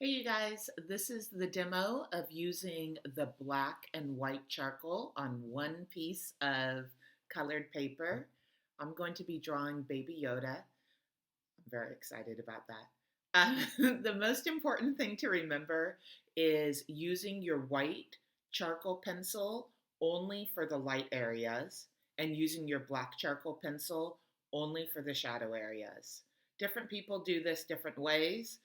Hey you guys, this is the demo of using the black and white charcoal on one piece of colored paper. I'm going to be drawing Baby Yoda. I'm very excited about that. The most important thing to remember is using your white charcoal pencil only for the light areas and using your black charcoal pencil only for the shadow areas. Different people do this different ways.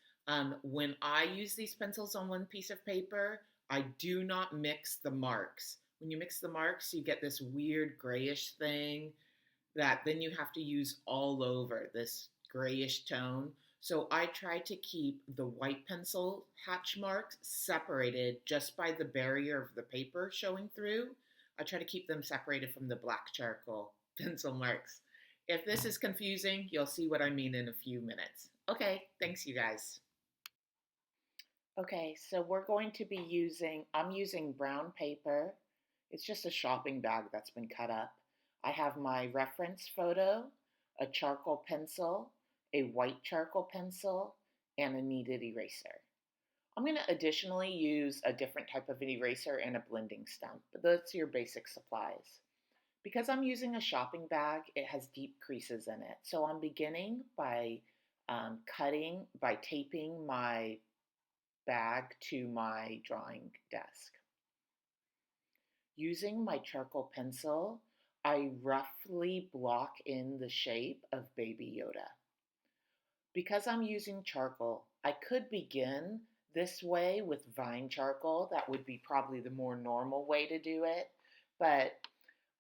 When I use these pencils on one piece of paper, I do not mix the marks. When you mix the marks, you get this weird grayish thing that then you have to use all over, this grayish tone. So I try to keep the white pencil hatch marks separated just by the barrier of the paper showing through. I try to keep them separated from the black charcoal pencil marks. If this is confusing, you'll see what I mean in a few minutes. Okay, thanks you guys. Okay, so I'm using brown paper. It's just a shopping bag that's been cut up. I have my reference photo, a charcoal pencil, a white charcoal pencil, and a kneaded eraser. I'm going to additionally use a different type of an eraser and a blending stump, but that's your basic supplies. Because I'm using a shopping bag, it has deep creases in it. So I'm beginning by by taping my bag to my drawing desk. Using my charcoal pencil, I roughly block in the shape of Baby Yoda. Because I'm using charcoal, I could begin this way with vine charcoal. That would be probably the more normal way to do it. But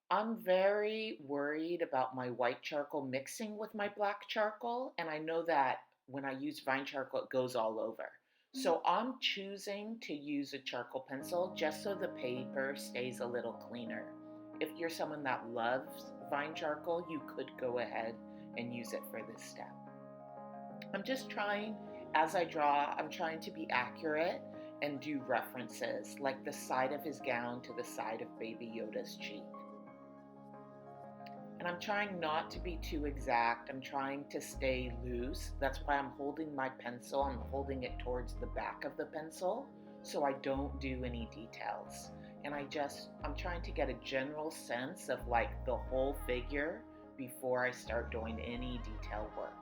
I'm very worried about my white charcoal mixing with my black charcoal. And I know that when I use vine charcoal, it goes all over. So I'm choosing to use a charcoal pencil just so the paper stays a little cleaner. If you're someone that loves vine charcoal, you could go ahead and use it for this step. I'm just trying, as I draw, I'm trying to be accurate and do references, like the side of his gown to the side of Baby Yoda's cheek. And I'm trying not to be too exact. I'm trying to stay loose. That's why I'm holding my pencil. I'm holding it towards the back of the pencil so I don't do any details. And I'm trying to get a general sense of like the whole figure before I start doing any detail work.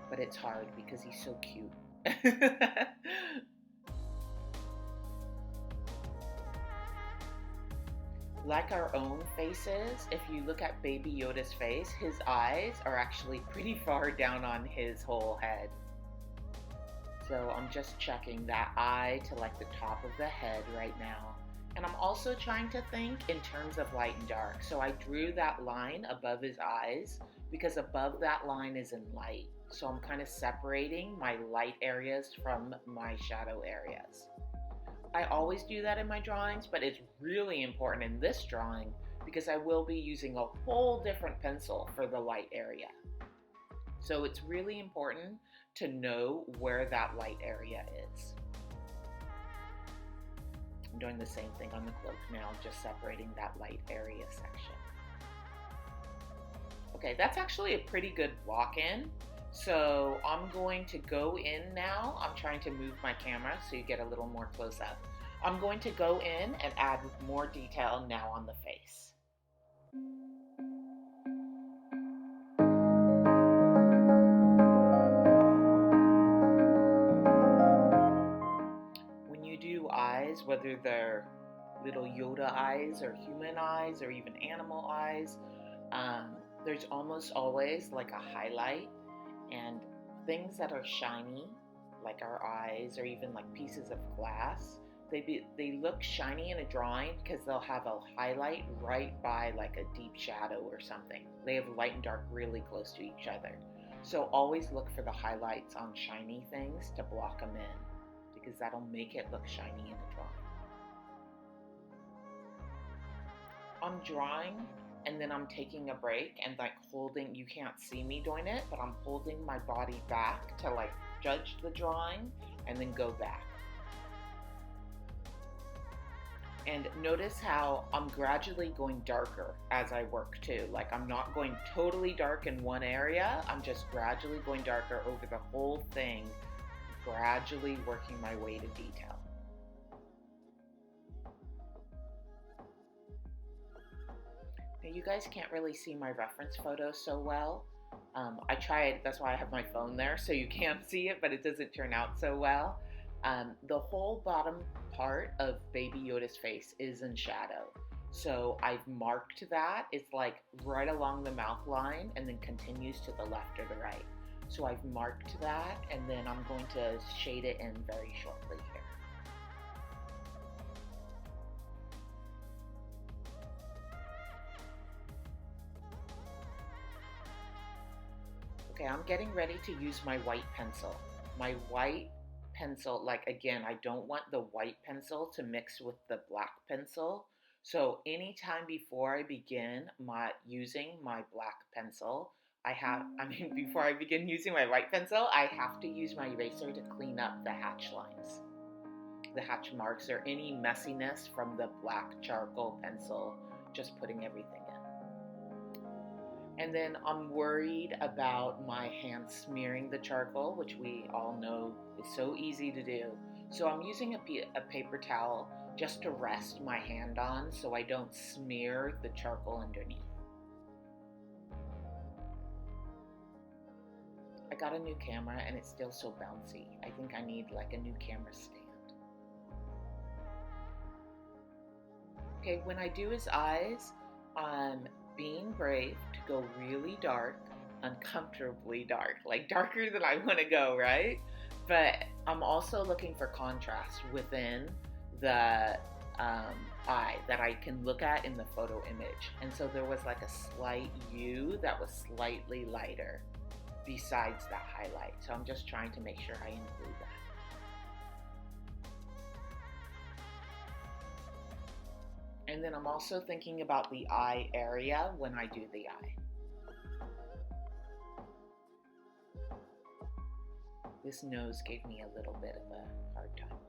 But it's hard because he's so cute. Like our own faces, if you look at Baby Yoda's face, his eyes are actually pretty far down on his whole head. So I'm just checking that eye to like the top of the head right now. And I'm also trying to think in terms of light and dark. So I drew that line above his eyes because above that line is in light. So I'm kind of separating my light areas from my shadow areas. I always do that in my drawings, but it's really important in this drawing because I will be using a whole different pencil for the light area. So it's really important to know where that light area is. I'm doing the same thing on the cloak now, just separating that light area section. Okay, that's actually a pretty good block-in. So I'm going to go in now. I'm trying to move my camera so you get a little more close up. I'm going to go in and add more detail now on the face. When you do eyes, whether they're little Yoda eyes or human eyes or even animal eyes, there's almost always like a highlight. And things that are shiny, like our eyes or even like pieces of glass, they look shiny in a drawing because they'll have a highlight right by like a deep shadow or something. They have light and dark really close to each other. So always look for the highlights on shiny things to block them in because that'll make it look shiny in a drawing. I'm drawing and then I'm taking a break and like holding, you can't see me doing it, but I'm holding my body back to like judge the drawing and then go back. And notice how I'm gradually going darker as I work too. Like I'm not going totally dark in one area, I'm just gradually going darker over the whole thing, gradually working my way to detail. Now you guys can't really see my reference photo so well. I tried, that's why I have my phone there, so you can see it, but it doesn't turn out so well. The whole bottom part of Baby Yoda's face is in shadow. So I've marked that. It's like right along the mouth line and then continues to the left or the right. So I've marked that, and then I'm going to shade it in very shortly here. Okay, I'm getting ready to use my white pencil. My white pencil, like again, I don't want the white pencil to mix with the black pencil. So anytime before I begin using my black pencil, before I begin using my white pencil, I have to use my eraser to clean up the hatch lines, the hatch marks, or any messiness from the black charcoal pencil, just putting everything in. And then I'm worried about my hand smearing the charcoal, which we all know is so easy to do. So I'm using a paper towel just to rest my hand on so I don't smear the charcoal underneath. I got a new camera and it's still so bouncy. I think I need like a new camera stand. Okay, when I do his eyes, I'm being brave to go really dark, uncomfortably dark, like darker than I want to go, right? But I'm also looking for contrast within the eye that I can look at in the photo image. And so there was like a slight U that was slightly lighter besides that highlight. So I'm just trying to make sure I include that. And then I'm also thinking about the eye area when I do the eye. This nose gave me a little bit of a hard time.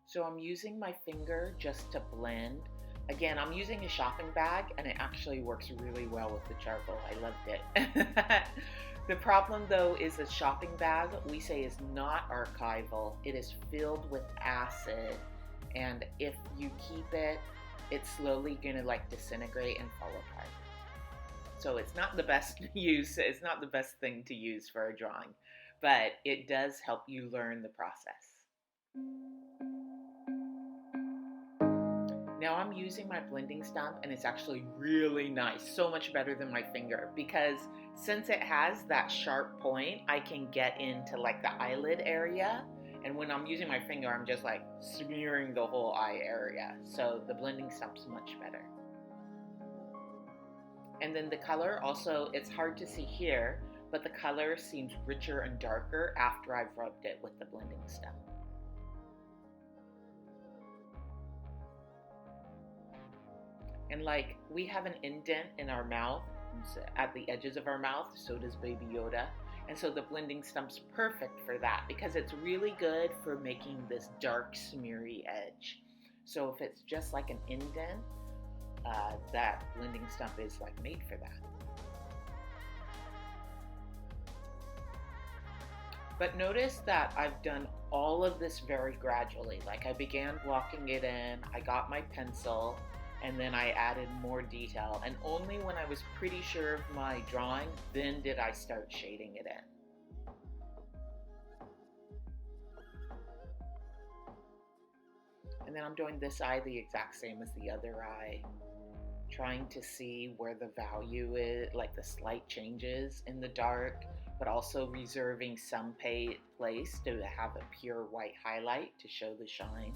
So I'm using my finger just to blend. Again, I'm using a shopping bag and it actually works really well with the charcoal. I loved it. The problem though is the shopping bag, we say, is not archival. It is filled with acid, and if you keep it, it's slowly gonna like disintegrate and fall apart. So it's not the best use, it's not the best thing to use for a drawing, but it does help you learn the process. Now I'm using my blending stump and it's actually really nice, so much better than my finger, because since it has that sharp point, I can get into like the eyelid area, and when I'm using my finger, I'm just like smearing the whole eye area. So the blending stump's much better. And then the color also, it's hard to see here, but the color seems richer and darker after I've rubbed it with the blending stump. And like, we have an indent in our mouth, at the edges of our mouth, so does Baby Yoda. And so the blending stump's perfect for that because it's really good for making this dark, smeary edge. So if it's just like an indent, that blending stump is like made for that. But notice that I've done all of this very gradually. Like I began blocking it in, I got my pencil, and then I added more detail. And only when I was pretty sure of my drawing, then did I start shading it in. And then I'm doing this eye the exact same as the other eye, trying to see where the value is, like the slight changes in the dark, but also reserving some place to have a pure white highlight to show the shine.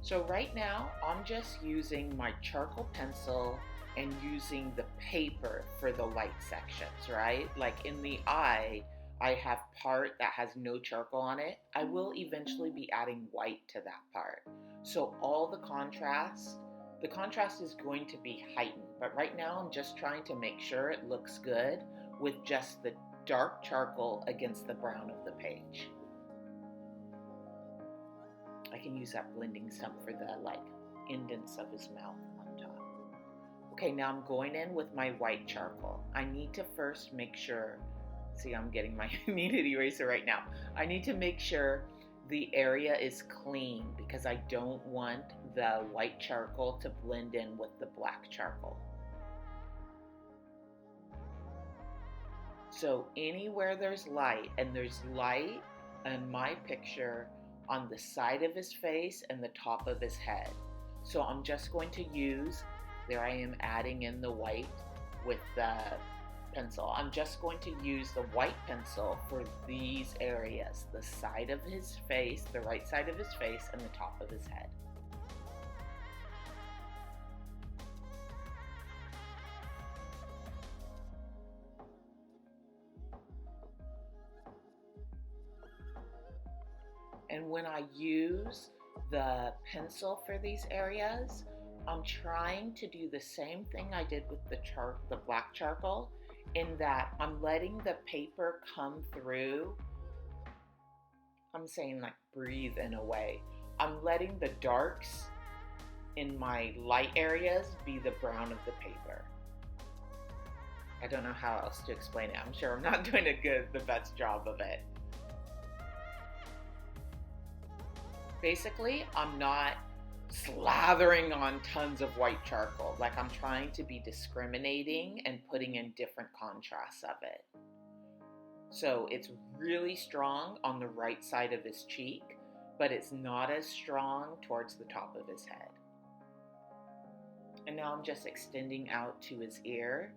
So right now, I'm just using my charcoal pencil and using the paper for the light sections, right? Like in the eye, I have part that has no charcoal on it. I will eventually be adding white to that part. So all the contrast is going to be heightened, but right now I'm just trying to make sure it looks good with just the dark charcoal against the brown of the page. I can use that blending stump for the indents of his mouth on top. Okay, now I'm going in with my white charcoal. I need to first make sure, see, I'm getting my kneaded eraser right now. I need to make sure the area is clean because I don't want the white charcoal to blend in with the black charcoal. So anywhere there's light, and there's light in my picture on the side of his face and the top of his head. So I'm just going to use, there I am adding in the white with the pencil. I'm just going to use the white pencil for these areas, the side of his face, the right side of his face, and the top of his head. And when I use the pencil for these areas, I'm trying to do the same thing I did with the black charcoal, in that I'm letting the paper come through. I'm saying like breathe in a way. I'm letting the darks in my light areas be the brown of the paper. I don't know how else to explain it. I'm sure I'm not doing the best job of it. Basically, I'm not slathering on tons of white charcoal. Like, I'm trying to be discriminating and putting in different contrasts of it. So it's really strong on the right side of his cheek, but it's not as strong towards the top of his head. And now I'm just extending out to his ear.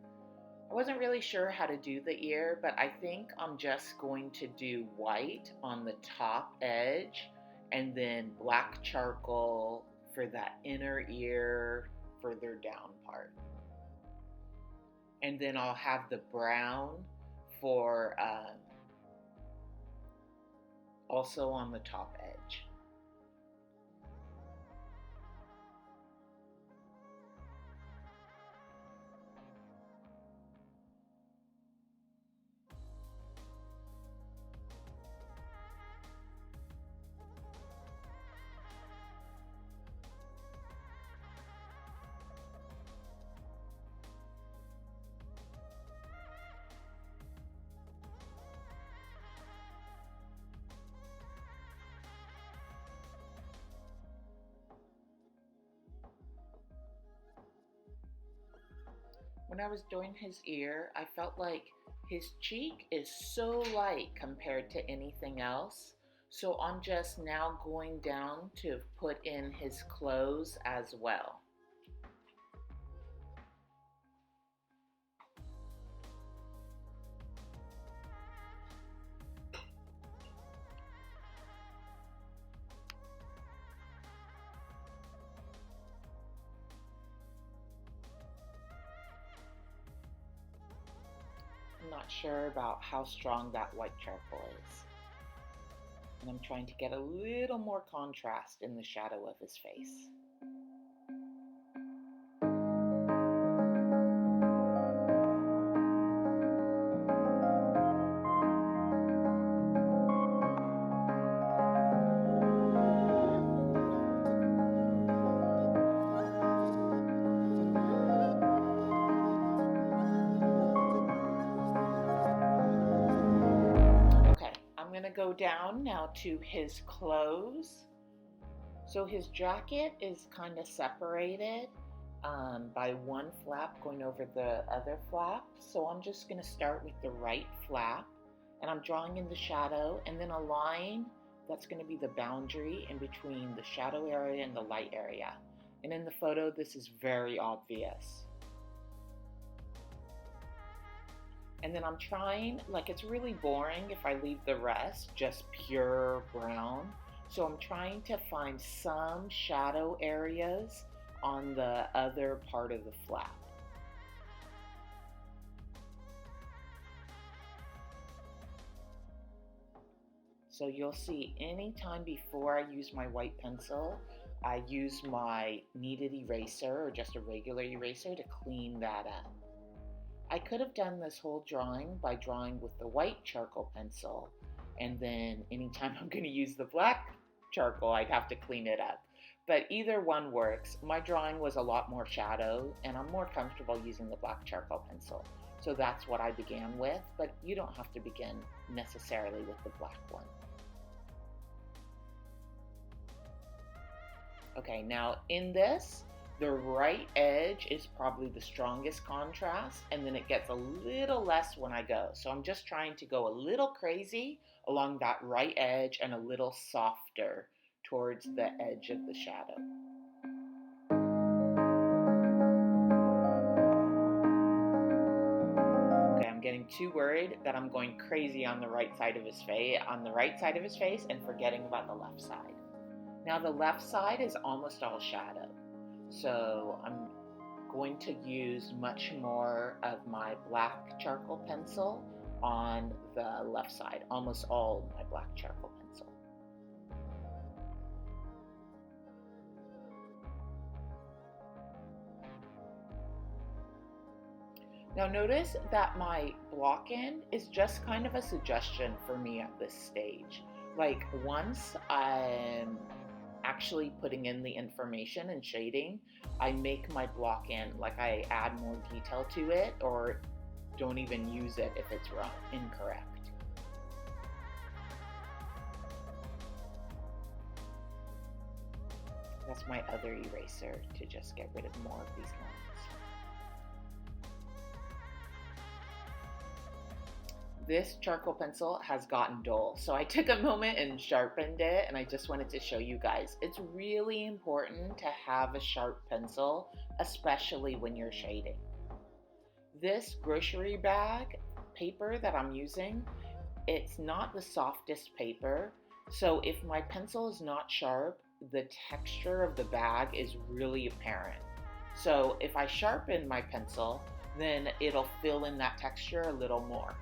I wasn't really sure how to do the ear, but I think I'm just going to do white on the top edge and then black charcoal for that inner ear further down part. And then I'll have the brown for also on the top edge. When I was doing his ear, I felt like his cheek is so light compared to anything else. So I'm just now going down to put in his clothes as well. I'm not sure about how strong that white charcoal is. And I'm trying to get a little more contrast in the shadow of his face. I'm going to go down now to his clothes. So his jacket is kind of separated by one flap going over the other flap. So I'm just going to start with the right flap, and I'm drawing in the shadow and then a line that's going to be the boundary in between the shadow area and the light area. And in the photo, this is very obvious. And then I'm trying, like, it's really boring if I leave the rest just pure brown. So I'm trying to find some shadow areas on the other part of the flap. So you'll see anytime before I use my white pencil, I use my kneaded eraser or just a regular eraser to clean that up. I could have done this whole drawing by drawing with the white charcoal pencil, and then anytime I'm going to use the black charcoal, I'd have to clean it up. But either one works. My drawing was a lot more shadow, and I'm more comfortable using the black charcoal pencil. So that's what I began with, but you don't have to begin necessarily with the black one. Okay, now in this, the right edge is probably the strongest contrast, and then it gets a little less when I go. So I'm just trying to go a little crazy along that right edge and a little softer towards the edge of the shadow. Okay, I'm getting too worried that I'm going crazy on the right side of his face, and forgetting about the left side. Now the left side is almost all shadow. So I'm going to use much more of my black charcoal pencil on the left side, almost all my black charcoal pencil. Now notice that my block in is just kind of a suggestion for me at this stage. Like once I'm actually putting in the information and shading, I make my block in, like I add more detail to it or don't even use it if it's wrong, incorrect. That's my other eraser to just get rid of more of these lines. This charcoal pencil has gotten dull, so I took a moment and sharpened it, and I just wanted to show you guys. It's really important to have a sharp pencil, especially when you're shading. This grocery bag paper that I'm using, it's not the softest paper, so if my pencil is not sharp, the texture of the bag is really apparent. So if I sharpen my pencil, then it'll fill in that texture a little more.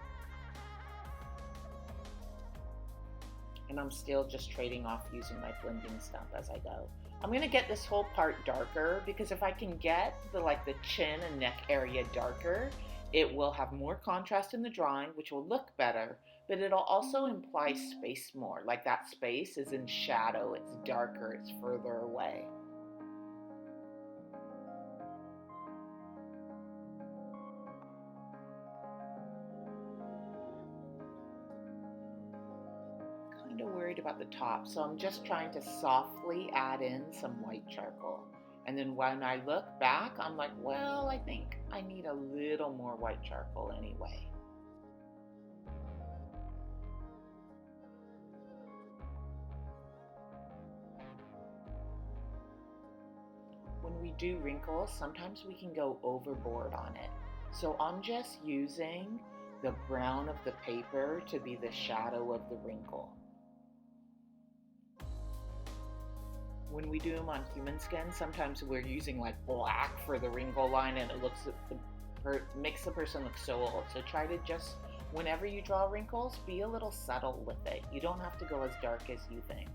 And I'm still just trading off using my blending stump as I go. I'm gonna get this whole part darker because if I can get the chin and neck area darker, it will have more contrast in the drawing, which will look better, but it'll also imply space more. Like that space is in shadow, it's darker, it's further away. Worried about the top, so I'm just trying to softly add in some white charcoal. And then when I look back, I'm like, well, I think I need a little more white charcoal anyway. When we do wrinkles, sometimes we can go overboard on it. So I'm just using the brown of the paper to be the shadow of the wrinkle. When we do them on human skin, sometimes we're using like black for the wrinkle line and it makes the person look so old. So try to just, whenever you draw wrinkles, be a little subtle with it. You don't have to go as dark as you think.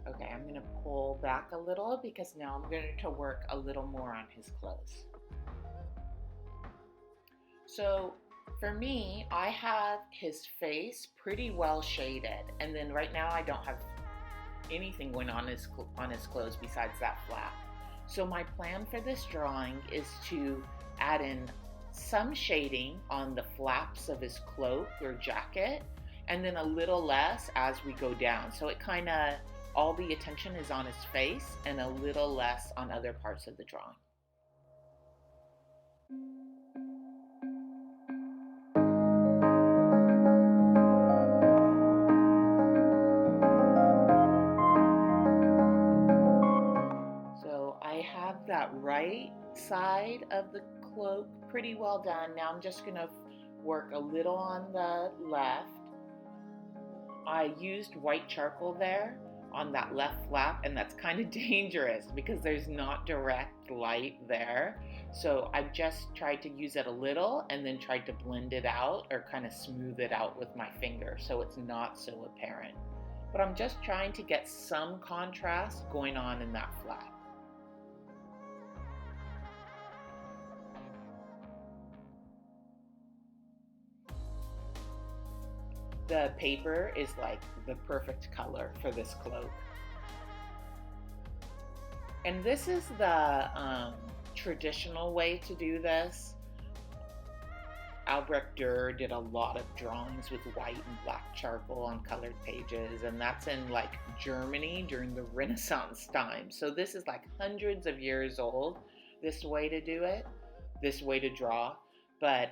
Okay, I'm going to pull back a little because now I'm going to work a little more on his clothes. So for me, I have his face pretty well shaded, and then right now I don't have anything going on his clothes besides that flap. So my plan for this drawing is to add in some shading on the flaps of his cloak or jacket, and then a little less as we go down. So it kind of, all the attention is on his face and a little less on other parts of the drawing. So I have that right side of the cloak pretty well done. Now I'm just going to work a little on the left. I used white charcoal there on that left flap, and that's kind of dangerous because there's not direct light there. So I just tried to use it a little and then tried to blend it out or kind of smooth it out with my finger so it's not so apparent. But I'm just trying to get some contrast going on in that flap. The paper is like the perfect color for this cloak. And this is the traditional way to do this. Albrecht Dürer did a lot of drawings with white and black charcoal on colored pages, and that's in like Germany during the Renaissance time. So this is like hundreds of years old, this way to do it, this way to draw. But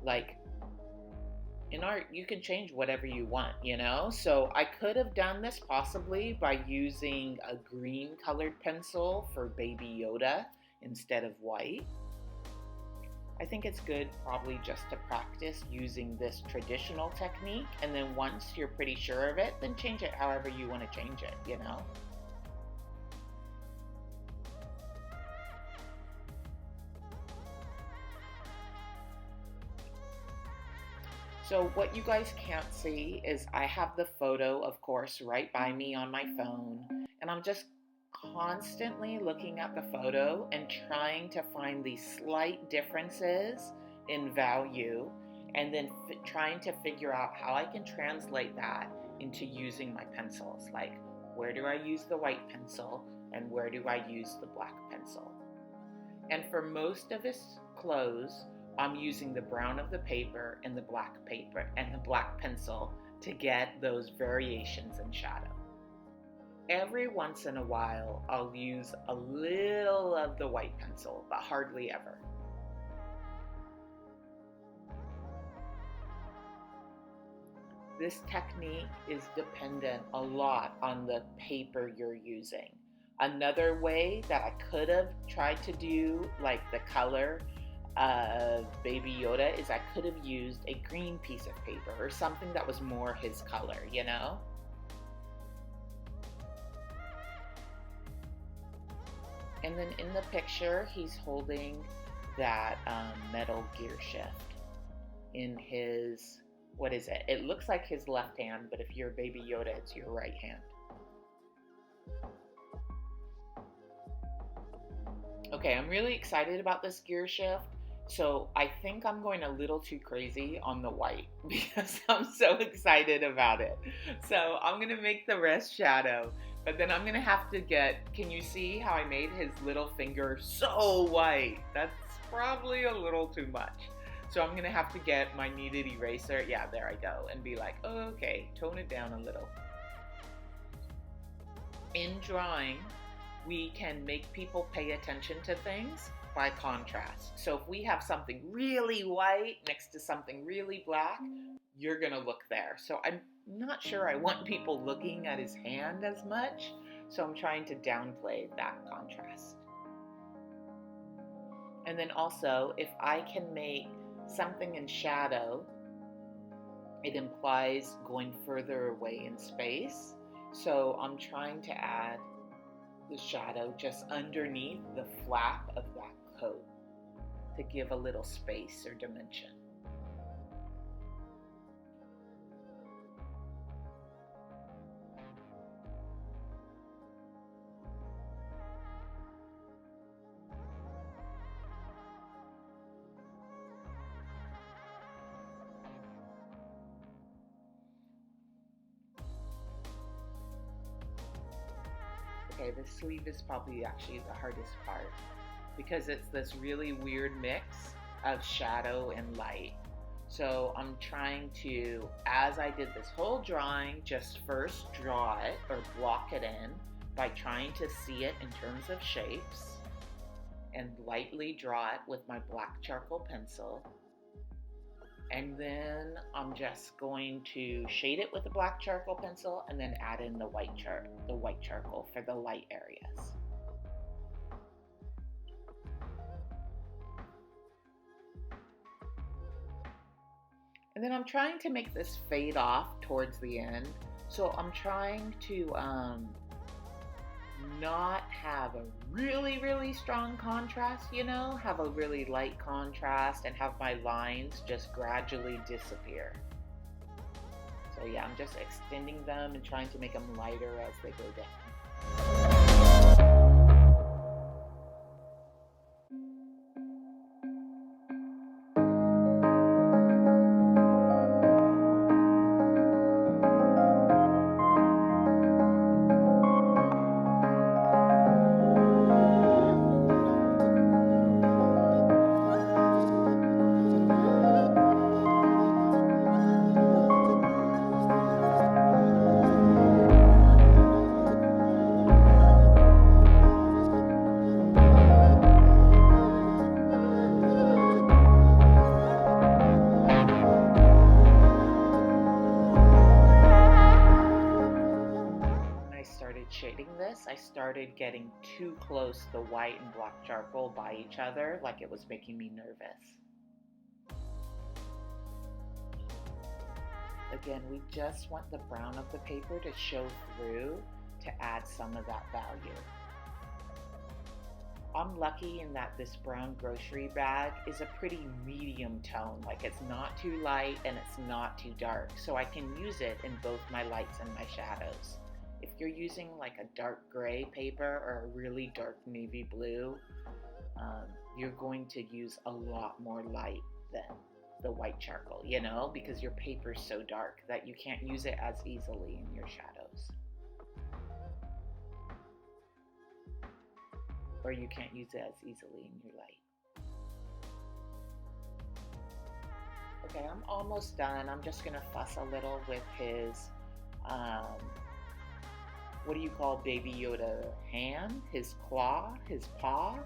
like in art, you can change whatever you want, you know? So I could have done this possibly by using a green colored pencil for Baby Yoda instead of white. I think it's good probably just to practice using this traditional technique, and then once you're pretty sure of it, then change it however you want to change it, you know? So what you guys can't see is I have the photo, of course, right by me on my phone, and I'm just constantly looking at the photo and trying to find these slight differences in value, and then trying to figure out how I can translate that into using my pencils. Like, where do I use the white pencil and where do I use the black pencil? And for most of his clothes, I'm using the brown of the paper and the black paper and the black pencil to get those variations in shadow. Every once in a while, I'll use a little of the white pencil, but hardly ever. This technique is dependent a lot on the paper you're using. Another way that I could have tried to do like the color of Baby Yoda is I could have used a green piece of paper or something that was more his color, you know? And then in the picture, he's holding that metal gear shift in his, what is it? It looks like his left hand, but if you're Baby Yoda, it's your right hand. Okay, I'm really excited about this gear shift. So I think I'm going a little too crazy on the white because I'm so excited about it. So I'm going to make the rest shadow, but then I'm going to have to get, can you see how I made his little finger so white? That's probably a little too much. So I'm going to have to get my kneaded eraser, yeah, there I go, and be like, oh, okay, tone it down a little. In drawing, we can make people pay attention to things by contrast. So if we have something really white next to something really black, you're gonna look there. So I'm not sure I want people looking at his hand as much, so I'm trying to downplay that contrast. And then also, if I can make something in shadow, it implies going further away in space. So I'm trying to add the shadow just underneath the flap of that coat to give a little space or dimension. Okay, the sleeve is probably actually the hardest part because it's this really weird mix of shadow and light. So I'm trying to, as I did this whole drawing, just first draw it or block it in by trying to see it in terms of shapes and lightly draw it with my black charcoal pencil. And then I'm just going to shade it with the black charcoal pencil and then add in the white charcoal for the light areas. And And then I'm trying to make this fade off towards the end. So I'm trying to not have a really, really strong contrast, have a really light contrast and have my lines just gradually disappear. So yeah, I'm just extending them and trying to make them lighter as they go down. Shading this, I started getting too close, the white and black charcoal by each other, like it was making me nervous. Again, we just want the brown of the paper to show through to add some of that value. I'm lucky in that this brown grocery bag is a pretty medium tone, like it's not too light and it's not too dark, so I can use it in both my lights and my shadows. If you're using like a dark gray paper or a really dark navy blue, you're going to use a lot more light than the white charcoal, because your paper's so dark that you can't use it as easily in your shadows. Or you can't use it as easily in your light. Okay, I'm almost done. I'm just gonna fuss a little with his what do you call Baby Yoda hand, his claw, his paw,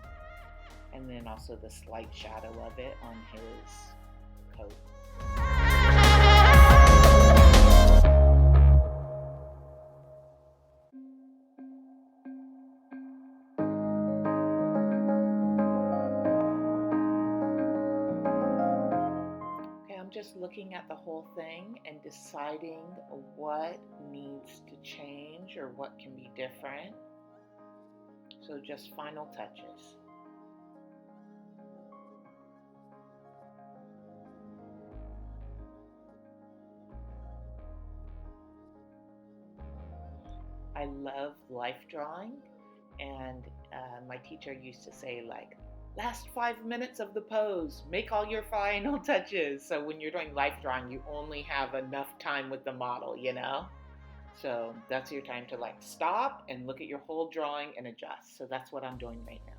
and then also the slight shadow of it on his coat. I'm just looking at the whole thing and deciding what needs to change or what can be different. So just final touches. I love life drawing, and my teacher used to say, like, last 5 minutes of the pose, make all your final touches. So when you're doing life drawing, you only have enough time with the model, So that's your time to like stop and look at your whole drawing and adjust. So that's what I'm doing right now.